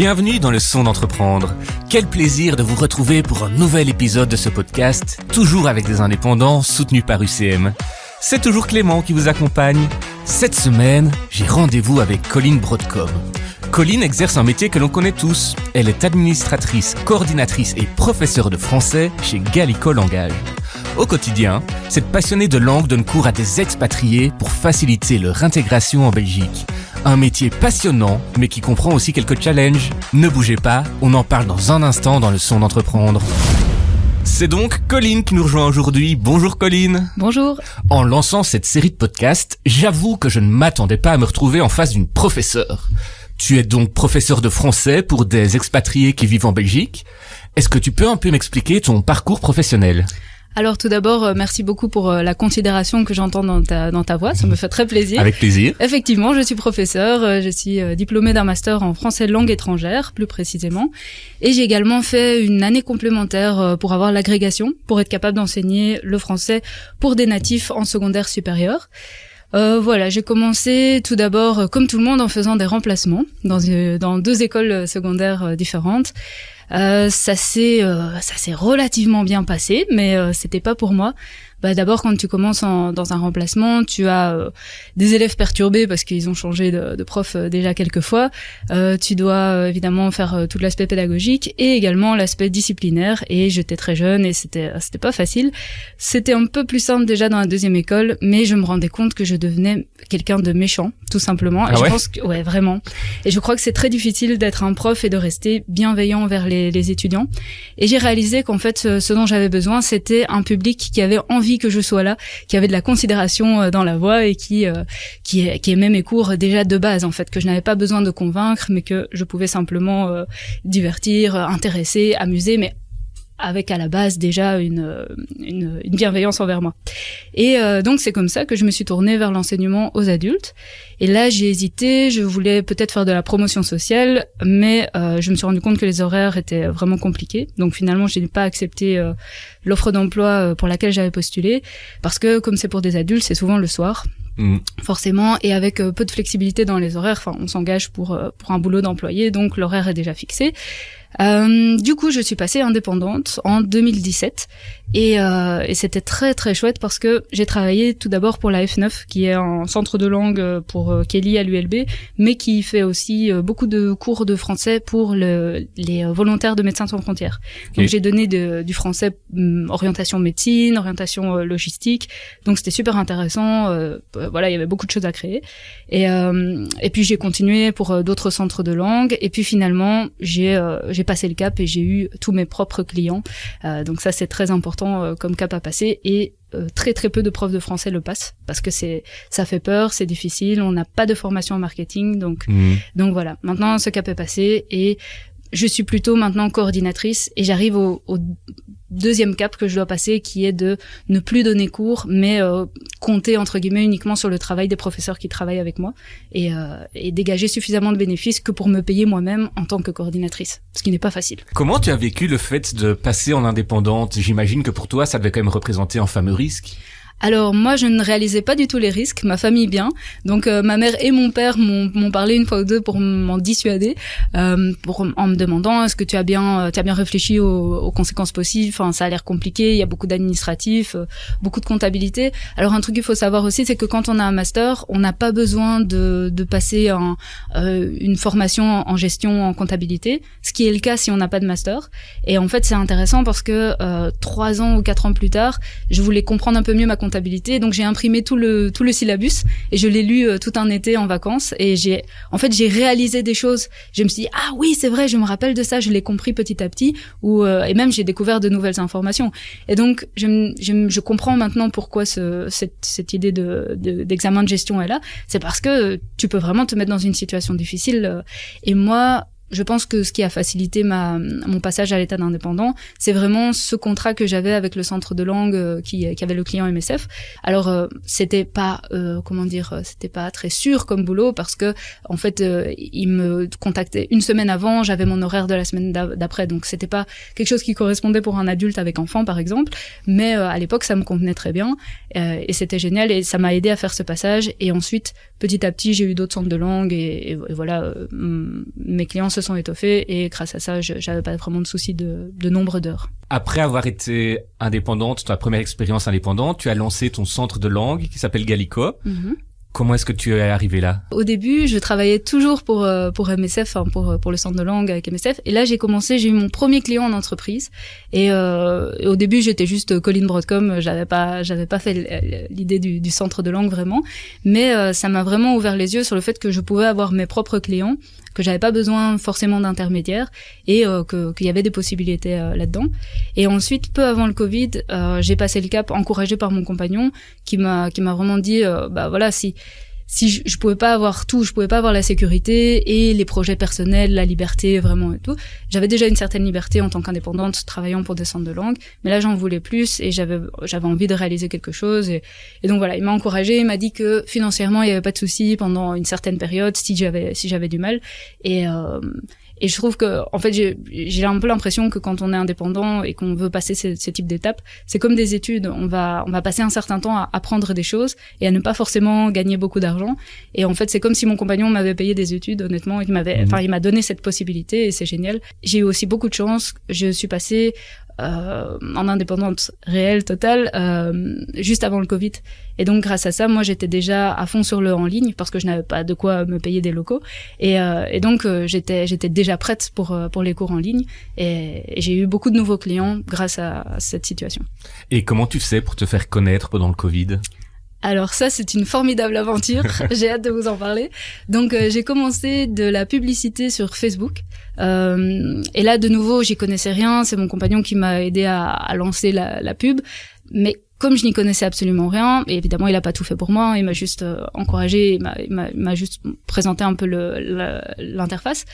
Bienvenue dans le son d'entreprendre. Quel plaisir de vous retrouver pour un nouvel épisode de ce podcast, toujours avec des indépendants soutenus par UCM. C'est toujours Clément qui vous accompagne. Cette semaine, j'ai rendez-vous avec Colline Brodcom. Colline exerce un métier que l'on connaît tous. Elle est administratrice, coordinatrice et professeure de français chez Gallico Langage. Au quotidien, cette passionnée de langue donne cours à des expatriés pour faciliter leur intégration en Belgique. Un métier passionnant, mais qui comprend aussi quelques challenges. Ne bougez pas, on en parle dans un instant dans le son d'entreprendre. C'est donc Colline qui nous rejoint aujourd'hui. Bonjour Colline. Bonjour. En lançant cette série de podcasts, j'avoue que je ne m'attendais pas à me retrouver en face d'une professeure. Tu es donc professeur de français pour des expatriés qui vivent en Belgique. Est-ce que tu peux un peu m'expliquer ton parcours professionnel ? Alors tout d'abord, merci beaucoup pour la considération que j'entends dans ta voix, ça me fait très plaisir. Avec plaisir. Effectivement, je suis professeur, je suis diplômée d'un master en français langue étrangère, plus précisément. Et j'ai également fait une année complémentaire pour avoir l'agrégation, pour être capable d'enseigner le français pour des natifs en secondaire supérieur. Voilà, j'ai commencé tout d'abord, comme tout le monde, en faisant des remplacements dans 2 écoles secondaires différentes. Ça s'est relativement bien passé, mais c'était pas pour moi. D'abord, quand tu commences dans un remplacement, tu as des élèves perturbés parce qu'ils ont changé de prof déjà quelques fois. Tu dois évidemment faire tout l'aspect pédagogique et également l'aspect disciplinaire. Et j'étais très jeune et c'était pas facile. C'était un peu plus simple déjà dans la 2e école, mais je me rendais compte que je devenais quelqu'un de méchant, tout simplement. Ah ouais ? Je pense que, ouais, vraiment. Et je crois que c'est très difficile d'être un prof et de rester bienveillant envers les étudiants. Et j'ai réalisé qu'en fait, ce dont j'avais besoin, c'était un public qui avait envie que je sois là, qui avait de la considération dans la voix et qui aimait mes cours déjà de base, en fait, que je n'avais pas besoin de convaincre, mais que je pouvais simplement divertir, intéresser, amuser, mais avec à la base déjà une bienveillance envers moi. Et donc c'est comme ça que je me suis tournée vers l'enseignement aux adultes. Et là j'ai hésité, je voulais peut-être faire de la promotion sociale, mais je me suis rendu compte que les horaires étaient vraiment compliqués. Donc finalement je n'ai pas accepté l'offre d'emploi pour laquelle j'avais postulé, parce que comme c'est pour des adultes, c'est souvent le soir. Forcément, et avec peu de flexibilité dans les horaires. Enfin, on s'engage pour un boulot d'employé, donc l'horaire est déjà fixé. Du coup, je suis passée indépendante en 2017 et c'était très très chouette parce que j'ai travaillé tout d'abord pour la F9, qui est un centre de langue pour Kelly à l'ULB, mais qui fait aussi beaucoup de cours de français pour les volontaires de Médecins sans frontières. Donc j'ai donné du français orientation médecine, orientation logistique. Donc c'était super intéressant. Voilà, il y avait beaucoup de choses à créer. Et puis j'ai continué pour d'autres centres de langue. Et puis finalement, j'ai passé le cap et j'ai eu tous mes propres clients. Donc ça, c'est très important comme cap à passer. Et très très peu de profs de français le passent parce que ça fait peur, c'est difficile. On n'a pas de formation en marketing. Donc voilà. Maintenant, ce cap est passé et je suis plutôt maintenant coordinatrice et j'arrive au 2e cap que je dois passer, qui est de ne plus donner cours, mais compter entre guillemets uniquement sur le travail des professeurs qui travaillent avec moi et dégager suffisamment de bénéfices que pour me payer moi-même en tant que coordinatrice, ce qui n'est pas facile. Comment tu as vécu le fait de passer en indépendante ? J'imagine que pour toi, ça devait quand même représenter un fameux risque. Alors moi je ne réalisais pas du tout les risques, ma famille bien, donc ma mère et mon père m'ont parlé une fois ou deux pour m'en dissuader, en me demandant est-ce que tu as bien réfléchi aux conséquences possibles. Enfin ça a l'air compliqué, il y a beaucoup d'administratifs, beaucoup de comptabilité. Alors un truc qu'il faut savoir aussi, c'est que quand on a un master, on n'a pas besoin de passer une formation en gestion en comptabilité, ce qui est le cas si on n'a pas de master. Et en fait c'est intéressant parce que 3 ans ou 4 ans plus tard, je voulais comprendre un peu mieux ma comptabilité, donc j'ai imprimé tout le syllabus et je l'ai lu tout un été en vacances et j'ai réalisé des choses. Je me suis dit ah oui c'est vrai, je me rappelle de ça, je l'ai compris petit à petit, et même j'ai découvert de nouvelles informations. Et donc je comprends maintenant pourquoi cette idée d'examen de gestion est là. C'est parce que tu peux vraiment te mettre dans une situation difficile. Et moi je pense que ce qui a facilité mon passage à l'état d'indépendant, c'est vraiment ce contrat que j'avais avec le centre de langue qui avait le client MSF. Alors c'était pas c'était pas très sûr comme boulot parce que en fait il me contactait une semaine avant, j'avais mon horaire de la semaine d'après, donc c'était pas quelque chose qui correspondait pour un adulte avec enfant par exemple, mais à l'époque ça me convenait très bien et c'était génial et ça m'a aidé à faire ce passage. Et ensuite petit à petit j'ai eu d'autres centres de langue et voilà mes clients se sont étoffées et grâce à ça, j'avais pas vraiment de souci de nombre d'heures. Après avoir été indépendante, ta première expérience indépendante, tu as lancé ton centre de langue qui s'appelle Gallico. Comment est-ce que tu es arrivé là? Au début, je travaillais toujours pour MSF, pour le centre de langue avec MSF. Et là, j'ai eu mon premier client en entreprise. Et au début, j'étais juste Colline Broadcom. J'avais pas fait l'idée du centre de langue vraiment. Mais ça m'a vraiment ouvert les yeux sur le fait que je pouvais avoir mes propres clients, que j'avais pas besoin forcément d'intermédiaires et qu'il y avait des possibilités là-dedans. Et ensuite, peu avant le Covid, j'ai passé le cap, encouragé par mon compagnon, qui m'a vraiment dit, voilà, si je pouvais pas avoir tout, je pouvais pas avoir la sécurité et les projets personnels, la liberté vraiment et tout. J'avais déjà une certaine liberté en tant qu'indépendante travaillant pour des centres de langue, mais là j'en voulais plus et j'avais envie de réaliser quelque chose et donc voilà, il m'a encouragé, il m'a dit que financièrement il y avait pas de souci pendant une certaine période si j'avais du mal et je trouve que, en fait, j'ai un peu l'impression que quand on est indépendant et qu'on veut passer ce type d'étapes, c'est comme des études. On va passer un certain temps à apprendre des choses et à ne pas forcément gagner beaucoup d'argent. Et en fait, c'est comme si mon compagnon m'avait payé des études, honnêtement, il m'a donné cette possibilité et c'est génial. J'ai eu aussi beaucoup de chance. Je suis passée en indépendante réelle totale juste avant le Covid et donc grâce à ça moi j'étais déjà à fond sur le en ligne parce que je n'avais pas de quoi me payer des locaux et donc j'étais déjà prête pour les cours en ligne et j'ai eu beaucoup de nouveaux clients grâce à cette situation. Et comment tu fais pour te faire connaître pendant le Covid? Alors ça, c'est une formidable aventure. J'ai hâte de vous en parler. Donc, j'ai commencé de la publicité sur Facebook. Et là, de nouveau, j'y connaissais rien. C'est mon compagnon qui m'a aidé à lancer la pub. Mais comme je n'y connaissais absolument rien, et évidemment, il a pas tout fait pour moi. Il m'a juste encouragé, il m'a juste présenté un peu l'interface.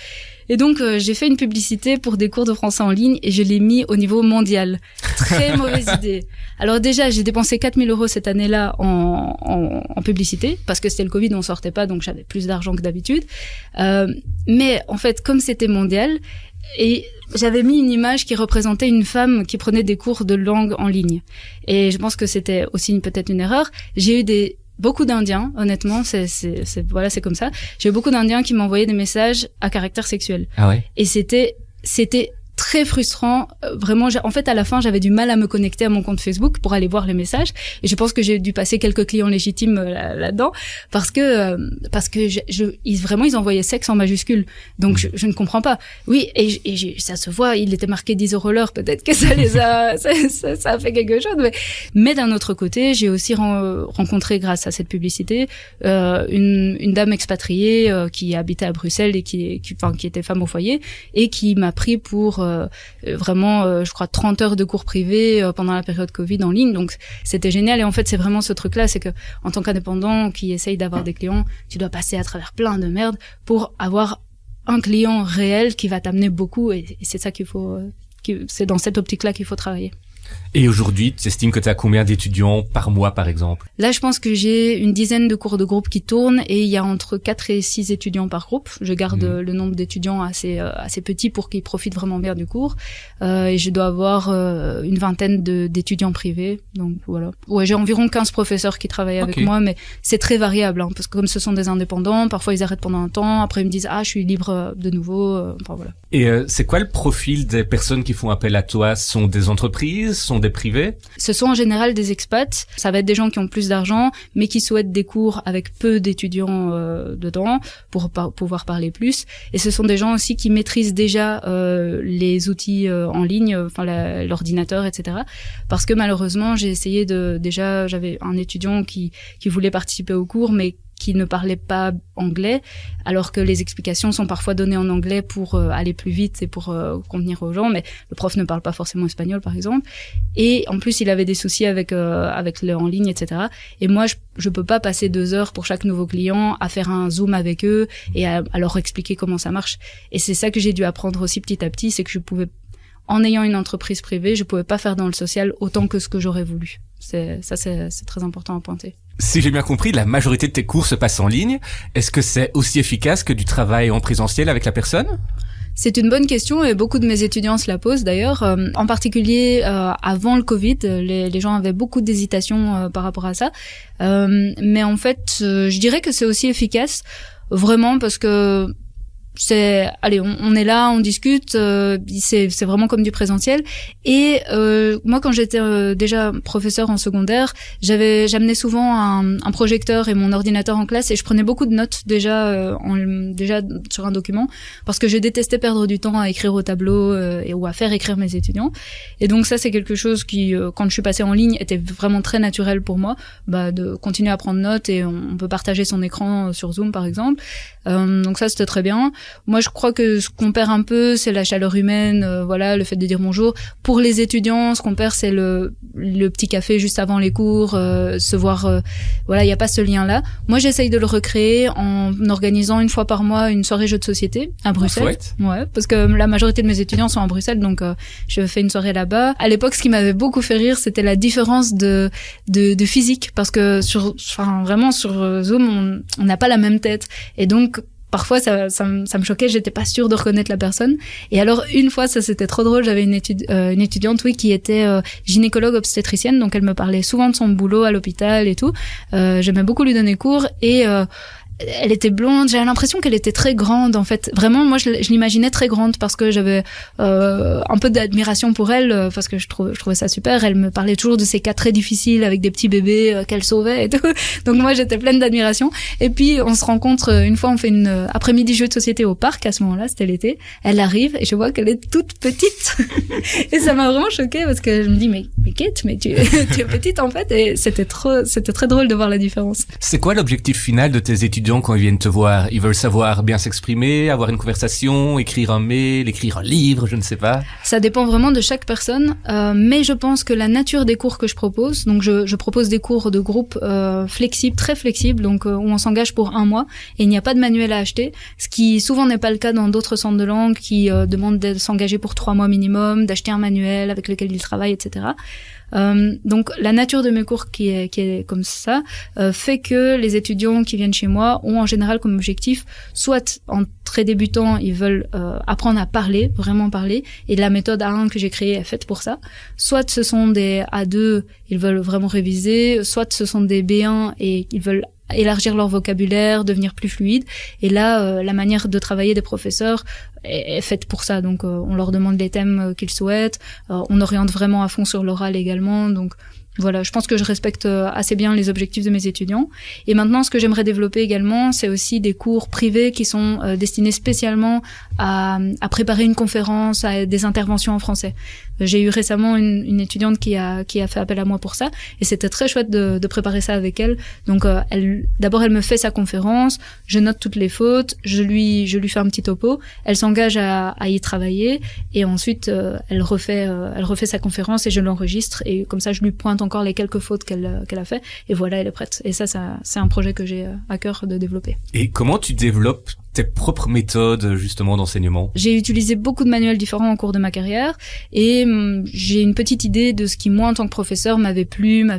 Et donc, j'ai fait une publicité pour des cours de français en ligne et je l'ai mis au niveau mondial. Très mauvaise idée. Alors déjà, j'ai dépensé 4 000 € cette année-là en publicité parce que c'était le Covid, on sortait pas, donc j'avais plus d'argent que d'habitude. Mais en fait, comme c'était mondial, et j'avais mis une image qui représentait une femme qui prenait des cours de langue en ligne. Et je pense que c'était aussi peut-être une erreur. J'ai eu beaucoup d'Indiens, honnêtement, c'est comme ça. J'ai eu beaucoup d'Indiens qui m'envoyaient des messages à caractère sexuel. Ah ouais. Et c'était très frustrant. Vraiment, en fait, à la fin, j'avais du mal à me connecter à mon compte Facebook pour aller voir les messages. Et je pense que j'ai dû passer quelques clients légitimes là-dedans parce que ils envoyaient sexe en majuscule. Donc, je ne comprends pas. Oui, et ça se voit, il était marqué 10 € l'heure. Peut-être que ça les a, ça a fait quelque chose. Mais d'un autre côté, j'ai aussi rencontré, grâce à cette publicité, une dame expatriée qui habitait à Bruxelles et qui était femme au foyer et qui m'a pris pour vraiment, je crois, 30 heures de cours privés pendant la période Covid en ligne. Donc, c'était génial. Et en fait, c'est vraiment ce truc-là, c'est que en tant qu'indépendant qui essaye d'avoir des clients, tu dois passer à travers plein de merde pour avoir un client réel qui va t'amener beaucoup. Et c'est ça c'est dans cette optique-là qu'il faut travailler. Et aujourd'hui, tu estimes que tu as combien d'étudiants par mois, par exemple? Là, je pense que j'ai une dizaine de cours de groupe qui tournent et il y a entre 4 et 6 étudiants par groupe. Je garde le nombre d'étudiants assez petit pour qu'ils profitent vraiment bien du cours. Et je dois avoir une vingtaine d'étudiants privés. Donc voilà. Ouais, j'ai environ 15 professeurs qui travaillent avec moi, mais c'est très variable, hein, parce que comme ce sont des indépendants, parfois ils arrêtent pendant un temps, après ils me disent je suis libre de nouveau. Enfin voilà. Et c'est quoi le profil des personnes qui font appel à toi? Sont des entreprises, sont des privés? Ce sont en général des expats. Ça va être des gens qui ont plus d'argent, mais qui souhaitent des cours avec peu d'étudiants dedans pour pouvoir parler plus. Et ce sont des gens aussi qui maîtrisent déjà les outils en ligne, l'ordinateur, etc. Parce que malheureusement, j'ai essayé j'avais un étudiant qui voulait participer au cours, mais qui ne parlait pas anglais, alors que les explications sont parfois données en anglais pour aller plus vite et pour convenir aux gens, mais le prof ne parle pas forcément espagnol, par exemple. Et en plus, il avait des soucis avec le en ligne, etc. Et moi, je peux pas passer 2 heures pour chaque nouveau client à faire un Zoom avec eux et à leur expliquer comment ça marche. Et c'est ça que j'ai dû apprendre aussi petit à petit, c'est que en ayant une entreprise privée, je pouvais pas faire dans le social autant que ce que j'aurais voulu. C'est très important à pointer. Si j'ai bien compris, la majorité de tes cours se passent en ligne. Est-ce que c'est aussi efficace que du travail en présentiel avec la personne? C'est une bonne question et beaucoup de mes étudiants se la posent d'ailleurs. En particulier avant le Covid, les gens avaient beaucoup d'hésitation par rapport à ça. Mais en fait, je dirais que c'est aussi efficace, vraiment, parce que allez, on est là, on discute, c'est vraiment comme du présentiel. Et moi, quand j'étais déjà professeur en secondaire, j'amenais souvent un projecteur et mon ordinateur en classe et je prenais beaucoup de notes déjà sur un document parce que je détestais perdre du temps à écrire au tableau ou à faire écrire mes étudiants. Et donc ça, c'est quelque chose qui, quand je suis passée en ligne, était vraiment très naturel pour moi, de continuer à prendre notes et on peut partager son écran sur Zoom par exemple. Donc ça, c'était très bien. Moi, je crois que ce qu'on perd un peu, c'est la chaleur humaine, le fait de dire bonjour. Pour les étudiants, ce qu'on perd, c'est le petit café juste avant les cours, se voir. Il y a pas ce lien-là. Moi, j'essaye de le recréer en organisant une fois par mois une soirée jeux de société à Bruxelles. Chouette. Ouais, parce que la majorité de mes étudiants sont à Bruxelles, donc je fais une soirée là-bas. À l'époque, ce qui m'avait beaucoup fait rire, c'était la différence de physique, parce que vraiment sur Zoom, on n'a pas la même tête, et donc parfois ça me choquait, j'étais pas sûre de reconnaître la personne. Et alors une fois, ça c'était trop drôle, j'avais une étudiante qui était gynécologue obstétricienne, donc elle me parlait souvent de son boulot à l'hôpital et tout. J'aimais beaucoup lui donner cours et elle était blonde, j'avais l'impression qu'elle était très grande en fait. Vraiment, moi je l'imaginais très grande parce que j'avais un peu d'admiration pour elle parce que je trouvais ça super. Elle me parlait toujours de ses cas très difficiles avec des petits bébés qu'elle sauvait et tout. Donc moi j'étais pleine d'admiration. Et puis on se rencontre une fois, on fait une après-midi jeu de société au parc à ce moment-là, c'était l'été. Elle arrive et je vois qu'elle est toute petite. Et ça m'a vraiment choquée parce que je me dis mais Kate, mais tu es petite en fait. Et c'était très drôle de voir la différence. C'est quoi l'objectif final de tes étudiants quand ils viennent te voir? Ils veulent savoir bien s'exprimer, avoir une conversation, écrire un mail, écrire un livre, je ne sais pas. Ça dépend vraiment de chaque personne, mais je pense que la nature des cours que je propose, donc je propose des cours de groupe flexibles, très flexibles, donc où on s'engage pour 1 mois et il n'y a pas de manuel à acheter, ce qui souvent n'est pas le cas dans d'autres centres de langue qui demandent de s'engager pour 3 mois minimum, d'acheter un manuel avec lequel ils travaillent, etc. Donc la nature de mes cours qui est comme ça fait que les étudiants qui viennent chez moi ont en général comme objectif, soit en très débutant ils veulent apprendre à parler, vraiment parler, et la méthode A1 que j'ai créée est faite pour ça, soit ce sont des A2, ils veulent vraiment réviser, soit ce sont des B1 et ils veulent élargir leur vocabulaire, devenir plus fluide. Et là, la manière de travailler des professeurs est faite pour ça. Donc, on leur demande les thèmes qu'ils souhaitent. On oriente vraiment à fond sur l'oral également. Donc, voilà, je pense que je respecte assez bien les objectifs de mes étudiants. Et maintenant, ce que j'aimerais développer également, c'est aussi des cours privés qui sont destinés spécialement à préparer une conférence, à des interventions en français. J'ai eu récemment une étudiante qui a fait appel à moi pour ça, et c'était très chouette de préparer ça avec elle. Donc, d'abord, elle me fait sa conférence, je note toutes les fautes, je lui fais un petit topo, elle s'engage à y travailler, et ensuite, elle refait sa conférence et je l'enregistre, et comme ça, je lui pointe encore les quelques fautes qu'elle a fait, et voilà, elle est prête. Et ça, c'est un projet que j'ai à cœur de développer. Et comment tu développes tes propres méthodes justement d'enseignement? J'ai utilisé beaucoup de manuels différents au cours de ma carrière et j'ai une petite idée de ce qui moi en tant que professeur m'avait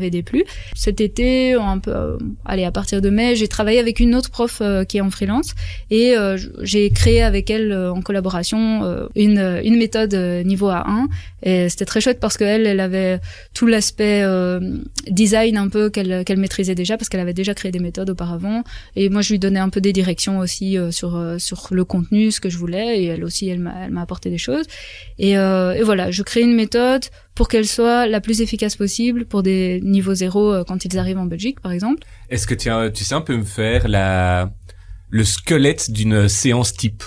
déplu. Cet été, à partir de mai, j'ai travaillé avec une autre prof qui est en freelance et j'ai créé avec elle en collaboration une méthode niveau A1 et c'était très chouette parce qu'elle avait tout l'aspect design un peu qu'elle maîtrisait déjà parce qu'elle avait déjà créé des méthodes auparavant et moi je lui donnais un peu des directions aussi sur le contenu, ce que je voulais, et elle aussi, elle m'a apporté des choses. Et voilà, je crée une méthode pour qu'elle soit la plus efficace possible pour des niveaux 0 quand ils arrivent en Belgique, par exemple. Est-ce que tu sais un peu me faire le squelette d'une séance type?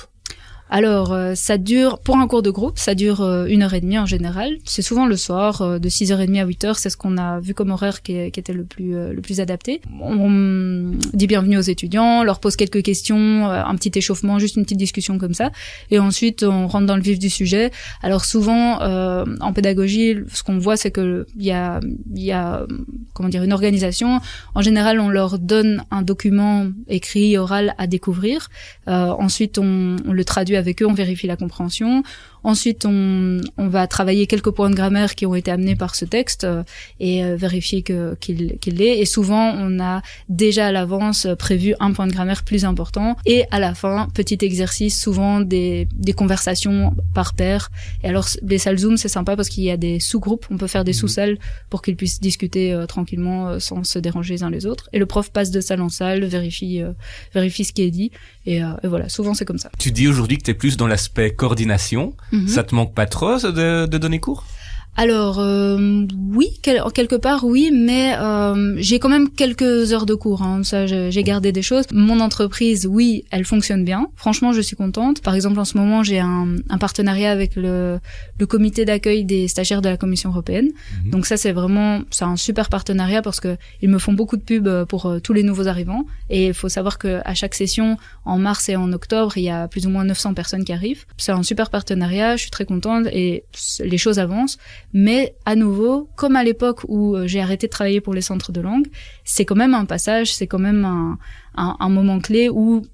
Alors, ça dure, pour un cours de groupe, ça dure 1h30 en général. C'est souvent le soir, de 6h30 à 8h, c'est ce qu'on a vu comme horaire qui était le plus adapté. On dit bienvenue aux étudiants, leur pose quelques questions, un petit échauffement, juste une petite discussion comme ça. Et ensuite, on rentre dans le vif du sujet. Alors souvent, en pédagogie, ce qu'on voit, c'est que il y a une organisation. En général, on leur donne un document écrit, oral à découvrir. Ensuite, on le traduit avec eux, on vérifie la compréhension. Ensuite, on va travailler quelques points de grammaire qui ont été amenés par ce texte et vérifier qu'il l'est. Et souvent, on a déjà à l'avance prévu un point de grammaire plus important. Et à la fin, petit exercice, souvent des conversations par pair. Et alors, les salles Zoom, c'est sympa parce qu'il y a des sous-groupes. On peut faire des sous-salles pour qu'ils puissent discuter tranquillement. tranquillement sans se déranger les uns les autres. Et le prof passe de salle en salle, vérifie ce qui est dit. Et voilà, souvent c'est comme ça. Tu dis aujourd'hui que tu es plus dans l'aspect coordination. Ça te manque pas trop de donner cours? Alors oui, quelque part oui, mais j'ai quand même quelques heures de cours. Ça, j'ai gardé des choses. Mon entreprise, oui, elle fonctionne bien. Franchement, je suis contente. Par exemple, en ce moment, j'ai un partenariat avec le comité d'accueil des stagiaires de la Commission européenne. Donc ça, c'est un super partenariat parce que ils me font beaucoup de pubs pour tous les nouveaux arrivants. Et il faut savoir que à chaque session, en mars et en octobre, il y a plus ou moins 900 personnes qui arrivent. C'est un super partenariat. Je suis très contente et les choses avancent. Mais à nouveau, comme à l'époque où j'ai arrêté de travailler pour les centres de langue, c'est quand même un passage, c'est quand même un moment clé où,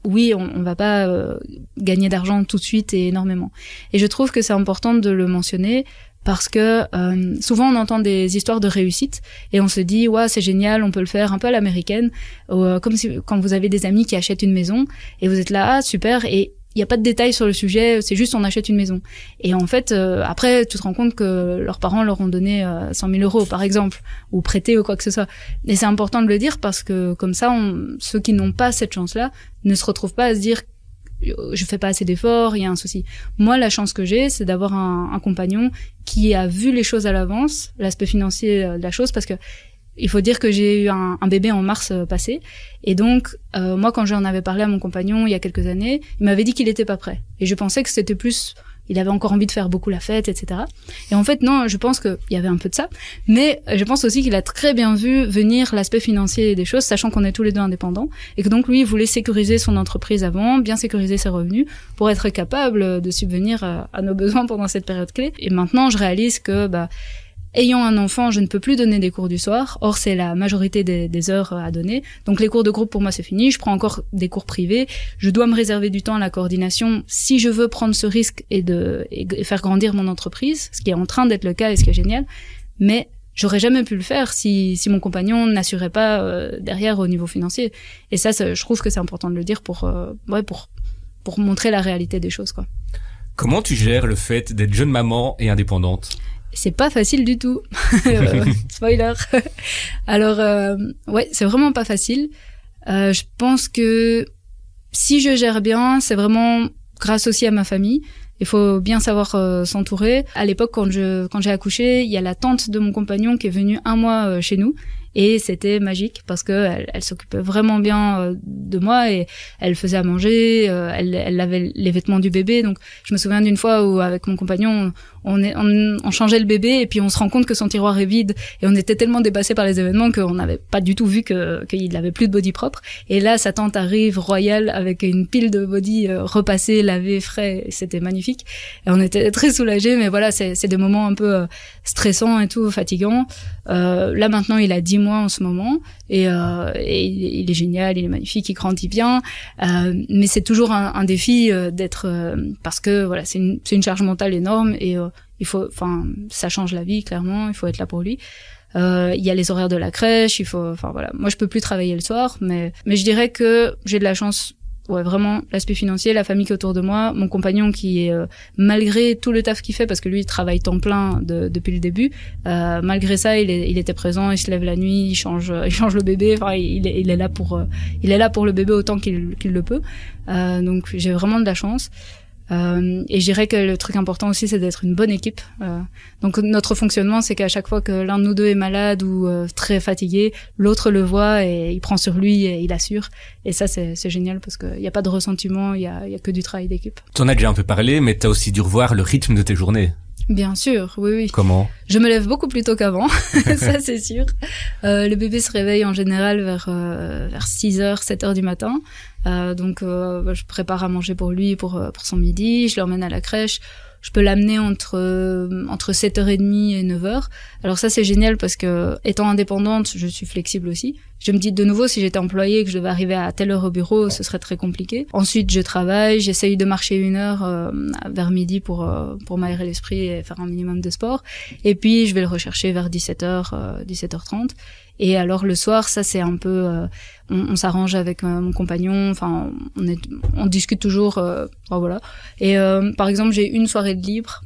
oui, on va pas gagner d'argent tout de suite et énormément. Et je trouve que c'est important de le mentionner parce que souvent on entend des histoires de réussite et on se dit ouais, c'est génial, on peut le faire un peu à l'américaine, comme si quand vous avez des amis qui achètent une maison et vous êtes là, ah super, et il n'y a pas de détails sur le sujet, c'est juste on achète une maison. Et en fait, après, tu te rends compte que leurs parents leur ont donné 100 000 euros, par exemple, ou prêté ou quoi que ce soit. Et c'est important de le dire parce que comme ça, ceux qui n'ont pas cette chance-là ne se retrouvent pas à se dire je fais pas assez d'efforts, il y a un souci. Moi, la chance que j'ai, c'est d'avoir un compagnon qui a vu les choses à l'avance, l'aspect financier de la chose, parce que il faut dire que j'ai eu un bébé en mars passé. Et donc, moi, quand j'en avais parlé à mon compagnon il y a quelques années, il m'avait dit qu'il était pas prêt. Et je pensais que c'était plus... Il avait encore envie de faire beaucoup la fête, etc. Et en fait, non, je pense qu'il y avait un peu de ça. Mais je pense aussi qu'il a très bien vu venir l'aspect financier des choses, sachant qu'on est tous les deux indépendants. Et que donc, lui, il voulait sécuriser son entreprise avant, bien sécuriser ses revenus, pour être capable de subvenir à nos besoins pendant cette période clé. Et maintenant, je réalise que... ayant un enfant, je ne peux plus donner des cours du soir. Or, c'est la majorité des heures à donner. Donc, les cours de groupe, pour moi, c'est fini. Je prends encore des cours privés. Je dois me réserver du temps à la coordination si je veux prendre ce risque et faire grandir mon entreprise, ce qui est en train d'être le cas et ce qui est génial. Mais j'aurais jamais pu le faire si mon compagnon n'assurait pas derrière au niveau financier. Et ça, je trouve que c'est important de le dire pour montrer la réalité des choses, quoi. Comment tu gères le fait d'être jeune maman et indépendante ? C'est pas facile du tout. Spoiler. Alors, ouais, c'est vraiment pas facile. Je pense que si je gère bien, c'est vraiment grâce aussi à ma famille. Il faut bien savoir s'entourer. À l'époque, quand j'ai accouché, il y a la tante de mon compagnon qui est venue 1 mois chez nous. Et c'était magique parce que elle s'occupait vraiment bien de moi et elle faisait à manger, elle lavait les vêtements du bébé. Donc je me souviens d'une fois où avec mon compagnon on changeait le bébé et puis on se rend compte que son tiroir est vide et on était tellement dépassés par les événements qu'on n'avait pas du tout vu qu'il avait plus de body propre. Et là sa tante arrive royale avec une pile de body repassé, lavé, frais. C'était magnifique et on était très soulagés. Mais voilà, c'est des moments un peu stressants et tout, fatigants. Là maintenant il a 10 mois en ce moment et il est génial, il est magnifique, il grandit bien, mais c'est toujours un défi d'être parce que voilà, c'est une charge mentale énorme et ça change la vie clairement, il faut être là pour lui. Il y a les horaires de la crèche, voilà, moi je peux plus travailler le soir, mais je dirais que j'ai de la chance. Ouais, vraiment, l'aspect financier, la famille qui est autour de moi, mon compagnon qui est, malgré tout le taf qu'il fait, parce que lui, il travaille temps plein depuis le début, malgré ça, il était présent, il se lève la nuit, il change le bébé, enfin, il est là pour le bébé autant qu'il le peut. Donc, j'ai vraiment de la chance. Et je dirais que le truc important aussi, c'est d'être une bonne équipe. Donc notre fonctionnement, c'est qu'à chaque fois que l'un de nous deux est malade ou très fatigué, l'autre le voit et il prend sur lui et il assure. Et ça, c'est génial parce qu'il n'y a pas de ressentiment, il y a que du travail d'équipe. T'en as déjà un peu parlé, mais t'as aussi dû revoir le rythme de tes journées. Bien sûr, oui. Comment ? Je me lève beaucoup plus tôt qu'avant, ça c'est sûr. Le bébé se réveille en général vers 6h, 7h du matin. Donc je prépare à manger pour lui pour son midi, je l'emmène à la crèche. Je peux l'amener entre 7h30 et 9h. Alors ça c'est génial parce que étant indépendante, je suis flexible aussi. Je me dis de nouveau, si j'étais employée et que je devais arriver à telle heure au bureau, ce serait très compliqué. Ensuite, je travaille, j'essaye de marcher 1 heure vers midi pour m'aérer l'esprit et faire un minimum de sport. Et puis, je vais le rechercher vers 17h, 17h30. Et alors le soir, ça c'est un peu, on s'arrange avec mon compagnon. Enfin, on discute toujours. Voilà. Et par exemple, j'ai une soirée de libre.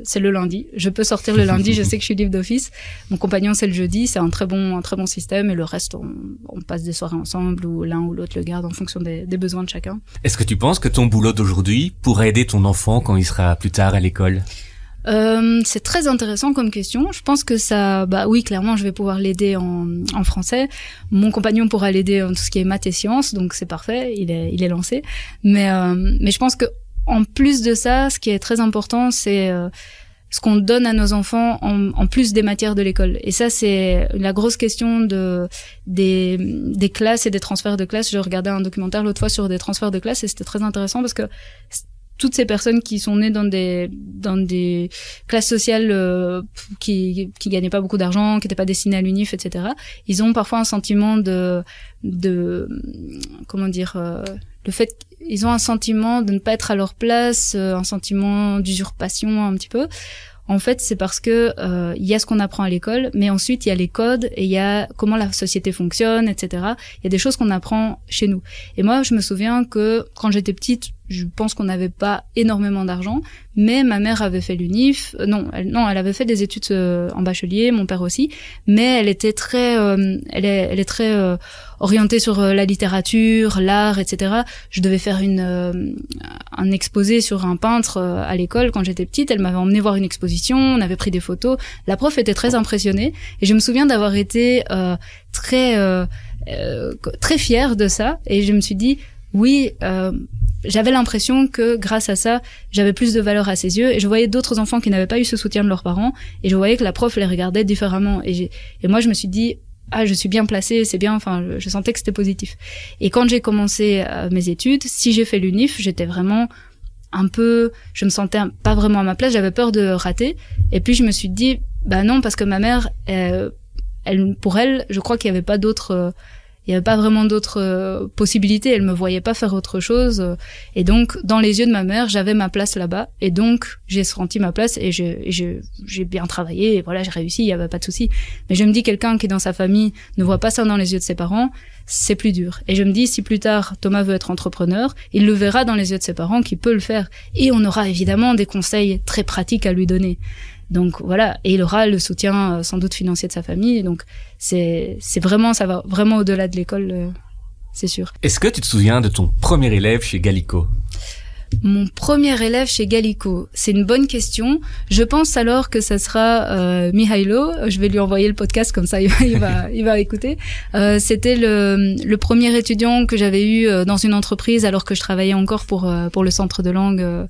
C'est le lundi. Je peux sortir le lundi. Je sais que je suis libre d'office. Mon compagnon c'est le jeudi. C'est un très bon système. Et le reste, on passe des soirées ensemble ou l'un ou l'autre le garde en fonction des besoins de chacun. Est-ce que tu penses que ton boulot d'aujourd'hui pourrait aider ton enfant quand il sera plus tard à l'école? C'est très intéressant comme question. Je pense que ça, oui, clairement, je vais pouvoir l'aider en français. Mon compagnon pourra l'aider en tout ce qui est maths et sciences, donc c'est parfait. Il est lancé. Mais je pense que en plus de ça, ce qui est très important, c'est ce qu'on donne à nos enfants en plus des matières de l'école. Et ça, c'est la grosse question des classes et des transferts de classe. Je regardais un documentaire l'autre fois sur des transferts de classe et c'était très intéressant parce que toutes ces personnes qui sont nées dans des classes sociales qui gagnaient pas beaucoup d'argent, qui n'étaient pas destinées à l'UNIF, etc. Ils ont parfois un sentiment de comment dire, le fait qu'ils ont un sentiment de ne pas être à leur place, un sentiment d'usurpation un petit peu. En fait, c'est parce que il y a ce qu'on apprend à l'école, mais ensuite il y a les codes et il y a comment la société fonctionne, etc. Il y a des choses qu'on apprend chez nous. Et moi, je me souviens que quand j'étais petite, je pense qu'on n'avait pas énormément d'argent, mais ma mère avait fait l'UNIF. Elle avait fait des études en bachelier, mon père aussi, mais elle était très, elle est très orientée sur la littérature, l'art, etc. Je devais faire un exposé sur un peintre à l'école quand j'étais petite. Elle m'avait emmenée voir une exposition, on avait pris des photos. La prof était très impressionnée et je me souviens d'avoir été très fière de ça. Et je me suis dit, oui, j'avais l'impression que grâce à ça, j'avais plus de valeur à ses yeux et je voyais d'autres enfants qui n'avaient pas eu ce soutien de leurs parents et je voyais que la prof les regardait différemment et moi je me suis dit je suis bien placée, c'est bien, enfin je sentais que c'était positif. Et quand j'ai commencé mes études, si j'ai fait l'UNIF, j'étais vraiment je me sentais pas vraiment à ma place, j'avais peur de rater et puis je me suis dit non, parce que ma mère pour elle, je crois qu'il y avait pas vraiment d'autres possibilités. Elle me voyait pas faire autre chose. Et donc, dans les yeux de ma mère, j'avais ma place là-bas. Et donc, j'ai senti ma place et j'ai bien travaillé. Et voilà, j'ai réussi, il y avait pas de souci. Mais je me dis, quelqu'un qui, dans sa famille, ne voit pas ça dans les yeux de ses parents, c'est plus dur. Et je me dis, si plus tard, Thomas veut être entrepreneur, il le verra dans les yeux de ses parents qu'il peut le faire. Et on aura évidemment des conseils très pratiques à lui donner. Donc voilà, et il aura le soutien sans doute financier de sa famille. Donc c'est vraiment, ça va vraiment au-delà de l'école, c'est sûr. Est-ce que tu te souviens de ton premier élève chez Gallico? Mon premier élève chez Gallico, c'est une bonne question. Je pense alors que ça sera Mihailo. Je vais lui envoyer le podcast comme ça, il va écouter. C'était le premier étudiant que j'avais eu dans une entreprise alors que je travaillais encore pour le centre de langue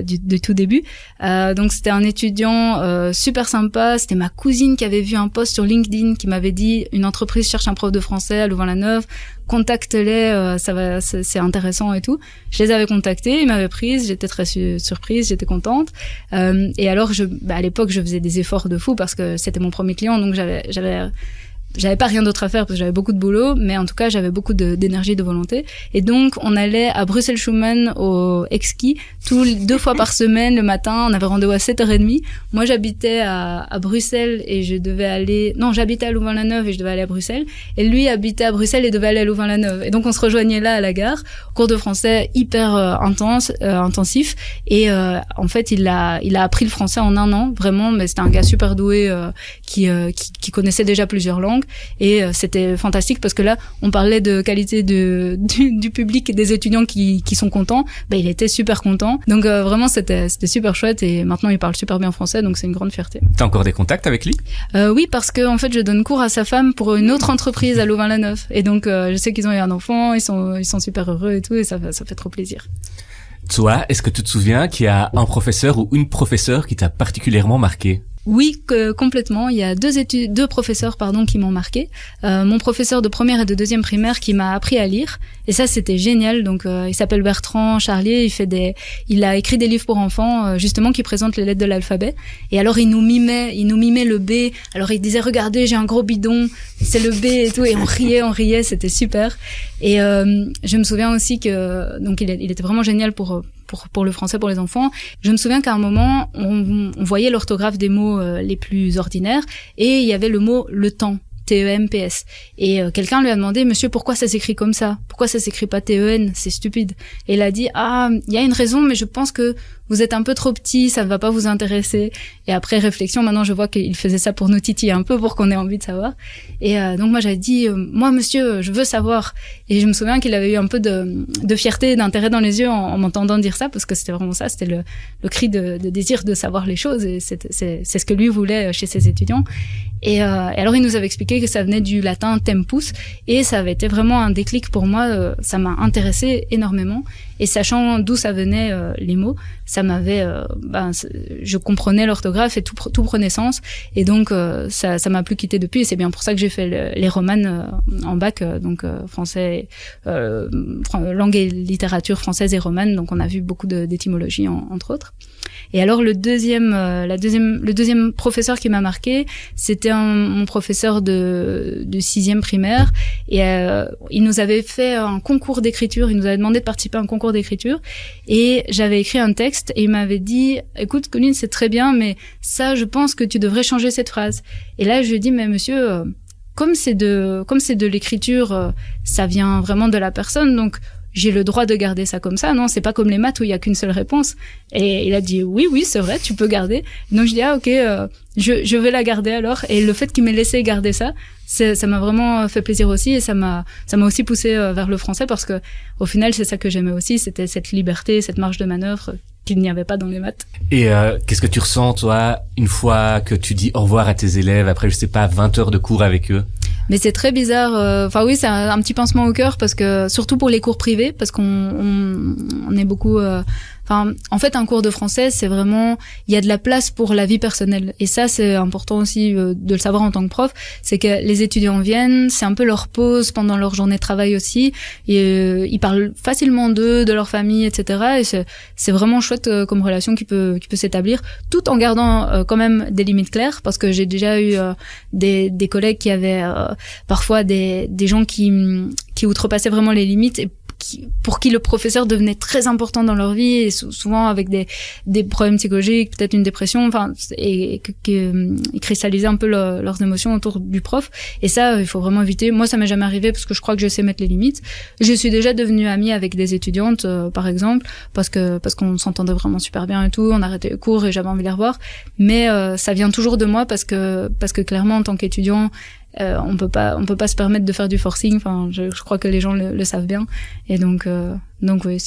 du tout début. Donc c'était un étudiant super sympa. C'était ma cousine qui avait vu un post sur LinkedIn qui m'avait dit une entreprise cherche un prof de français à Louvain-la-Neuve. Contacte-les, c'est intéressant et tout. Je les avais contactés, ils m'avaient prise, j'étais très surprise, j'étais contente. Et alors à l'époque, je faisais des efforts de fou parce que c'était mon premier client, donc j'avais pas rien d'autre à faire parce que j'avais beaucoup de boulot, mais en tout cas, j'avais beaucoup d'énergie, de volonté. Et donc, on allait à Bruxelles-Schumann au Exki 2 fois par semaine le matin. On avait rendez-vous à 7h30. Moi, j'habitais à Bruxelles et j'habitais à Louvain-la-Neuve et je devais aller à Bruxelles. Et lui habitait à Bruxelles et devait aller à Louvain-la-Neuve. Et donc, on se rejoignait là à la gare. Cours de français hyper intensif. Et en fait, il a appris le français en 1 an, vraiment. Mais c'était un gars super doué qui connaissait déjà plusieurs langues. Et c'était fantastique parce que là on parlait de qualité du public et des étudiants qui sont contents. Il était super content, donc vraiment c'était super chouette et maintenant il parle super bien français, donc c'est une grande fierté. T'as encore des contacts avec lui? Oui, parce que en fait je donne cours à sa femme pour une autre entreprise à Louvain-la-Neuve et donc je sais qu'ils ont eu un enfant, ils sont super heureux et tout, et ça fait trop plaisir. Toi, est-ce que tu te souviens qu'il y a un professeur ou une professeure qui t'a particulièrement marqué? Oui, complètement. Il y a deux professeurs, qui m'ont marqué. Mon professeur de première et de deuxième primaire qui m'a appris à lire. Et ça, c'était génial. Donc, il s'appelle Bertrand Charlier. Il a écrit des livres pour enfants, justement, qui présentent les lettres de l'alphabet. Et alors, il nous mimait le B. Alors, il disait, regardez, j'ai un gros bidon. C'est le B et tout. Et on riait. C'était super. Et, je me souviens aussi que, donc, il était vraiment génial pour le français pour les enfants. Je me souviens qu'à un moment, on voyait l'orthographe des mots les plus ordinaires et il y avait le mot le temps, T-E-M-P-S. Et quelqu'un lui a demandé, monsieur, pourquoi ça s'écrit comme ça? Pourquoi ça s'écrit pas T-E-N? C'est stupide. Et il a dit, il y a une raison, mais je pense que vous êtes un peu trop petit, ça ne va pas vous intéresser. Et après réflexion, maintenant je vois qu'il faisait ça pour nous titiller un peu, pour qu'on ait envie de savoir. Et donc moi j'avais dit, moi monsieur, je veux savoir. Et je me souviens qu'il avait eu un peu de fierté et d'intérêt dans les yeux en m'entendant dire ça, parce que c'était vraiment ça, c'était le cri de désir de savoir les choses. Et c'est ce que lui voulait chez ses étudiants. Et alors il nous avait expliqué que ça venait du latin tempus, et ça avait été vraiment un déclic pour moi. Ça m'a intéressé énormément. Et sachant d'où ça venait les mots, ça m'avait, je comprenais l'orthographe et tout prenait sens. Et donc ça m'a plus quitté depuis. Et c'est bien pour ça que j'ai fait les romanes en bac, donc français, langue et littérature française et romane. Donc on a vu beaucoup d'étymologie entre autres. Et alors le deuxième professeur qui m'a marqué, c'était mon professeur de 6e primaire, et il nous avait fait un concours d'écriture, il nous avait demandé de participer à un concours d'écriture, et j'avais écrit un texte et il m'avait dit, écoute Colline, c'est très bien, mais ça je pense que tu devrais changer cette phrase. Et là je lui ai dit, mais monsieur, comme c'est de l'écriture, ça vient vraiment de la personne, donc j'ai le droit de garder ça comme ça, non? C'est pas comme les maths où il y a qu'une seule réponse. Et il a dit oui, c'est vrai, tu peux garder. Donc je dis ok, je vais la garder alors. Et le fait qu'il m'ait laissé garder ça m'a vraiment fait plaisir aussi, et ça m'a aussi poussé vers le français, parce que au final c'est ça que j'aimais aussi, c'était cette liberté, cette marge de manœuvre qu'il n'y avait pas dans les maths. Et qu'est-ce que tu ressens toi une fois que tu dis au revoir à tes élèves après, je sais pas, 20 heures de cours avec eux? Mais c'est très bizarre. Enfin oui, c'est un petit pincement au cœur, parce que surtout pour les cours privés, parce qu'on est beaucoup. En fait, un cours de français, c'est vraiment, il y a de la place pour la vie personnelle. Et ça, c'est important aussi de le savoir en tant que prof. C'est que les étudiants viennent, c'est un peu leur pause pendant leur journée de travail aussi. Et ils parlent facilement d'eux, de leur famille, etc. Et c'est vraiment chouette comme relation qui peut s'établir, tout en gardant quand même des limites claires. Parce que j'ai déjà eu des collègues qui avaient parfois des gens qui outrepassaient vraiment les limites, et pour qui le professeur devenait très important dans leur vie, et souvent avec des problèmes psychologiques, peut-être une dépression, et ils cristallisaient un peu leurs émotions autour du prof. Et ça, il faut vraiment éviter. Moi, ça m'est jamais arrivé, parce que je crois que je sais mettre les limites. Je suis déjà devenue amie avec des étudiantes, par exemple, parce qu'on s'entendait vraiment super bien et tout. On arrêtait les cours et j'avais envie de les revoir. Mais ça vient toujours de moi, parce que clairement, en tant qu'étudiant, on peut pas se permettre de faire du forcing. Je crois que les gens le savent bien. Et donc oui,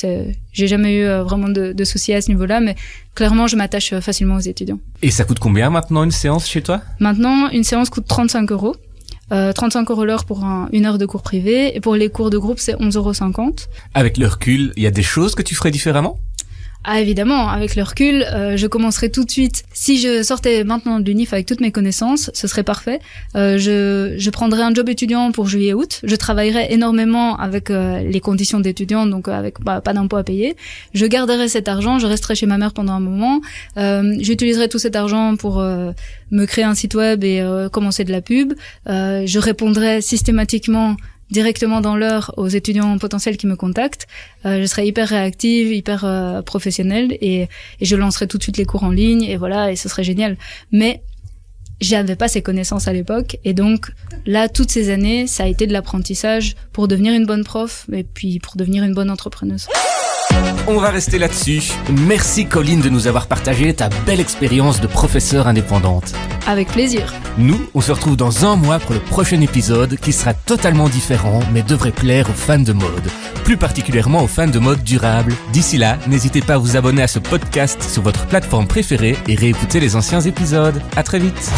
j'ai jamais eu vraiment de soucis à ce niveau-là, mais clairement, je m'attache facilement aux étudiants. Et ça coûte combien maintenant une séance chez toi? Maintenant, une séance coûte 35 €. 35 € l'heure pour une heure de cours privé, et pour les cours de groupe, c'est 11,50 €. Avec le recul, il y a des choses que tu ferais différemment? Ah évidemment, avec le recul, je commencerai tout de suite. Si je sortais maintenant de l'UNIF avec toutes mes connaissances, ce serait parfait. Je prendrais un job étudiant pour juillet-août. Je travaillerais énormément avec les conditions d'étudiant, donc avec pas d'impôts à payer. Je garderais cet argent, je resterais chez ma mère pendant un moment. J'utiliserais tout cet argent pour me créer un site web et commencer de la pub. Je répondrais systématiquement directement dans l'heure aux étudiants potentiels qui me contactent. Je serai hyper réactive, hyper professionnelle, et je lancerai tout de suite les cours en ligne, et voilà, et ce serait génial. Mais j'avais pas ces connaissances à l'époque, et donc là, toutes ces années, ça a été de l'apprentissage pour devenir une bonne prof, et puis pour devenir une bonne entrepreneuse. On va rester là-dessus. Merci Colline de nous avoir partagé ta belle expérience de professeure indépendante. Avec plaisir. Nous, on se retrouve dans un mois pour le prochain épisode qui sera totalement différent, mais devrait plaire aux fans de mode. Plus particulièrement aux fans de mode durable. D'ici là, n'hésitez pas à vous abonner à ce podcast sur votre plateforme préférée et réécouter les anciens épisodes. À très vite.